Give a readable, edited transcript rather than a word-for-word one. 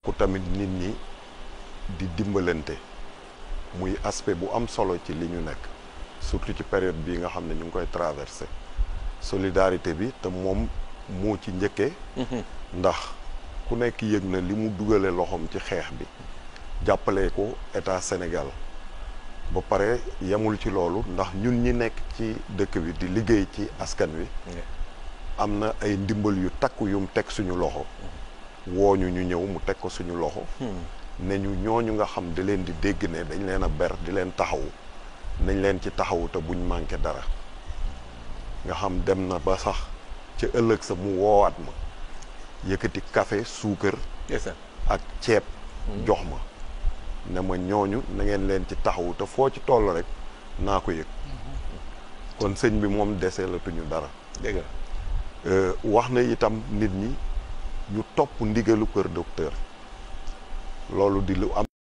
ku tamit nit ñi di dimbalante muy aspect bu am solo ci li ñu nekk surtout ci période bii nga xam ne ñu ngi koy traversé solidarité bi te moom moo ci njëkkee ndax ku nekk yëg na li mu dugale loxoom ci xeex bi jàppale ko état Sénégal ba pare yemul ci loolu ndax ñun ñi nekk ci dëkk bi di liggéey ci askan wi am na ay ndimbal yu takku yum teg suñu loxo wooñu ñu ñëw mu teg ko suñu loxo ne ñu ñooñu nga xam di leen di dégg ne dañ leen a ber di leen taxawu nañ leen ci taxawu te buñ manqué dara nga xam dem na ba sax ca ëllëg sa mu woowaat ma yëkkati café suukar ak ceeb jox ma ne ma ñooñu na ngeen leen ci taxawu te foo ci toll rek naa ko yëg kon sëñ bi moom desee la tuñu dara dëgg wax na itam nit ñi ñu topp ndigalu kër docteur loolu di lu am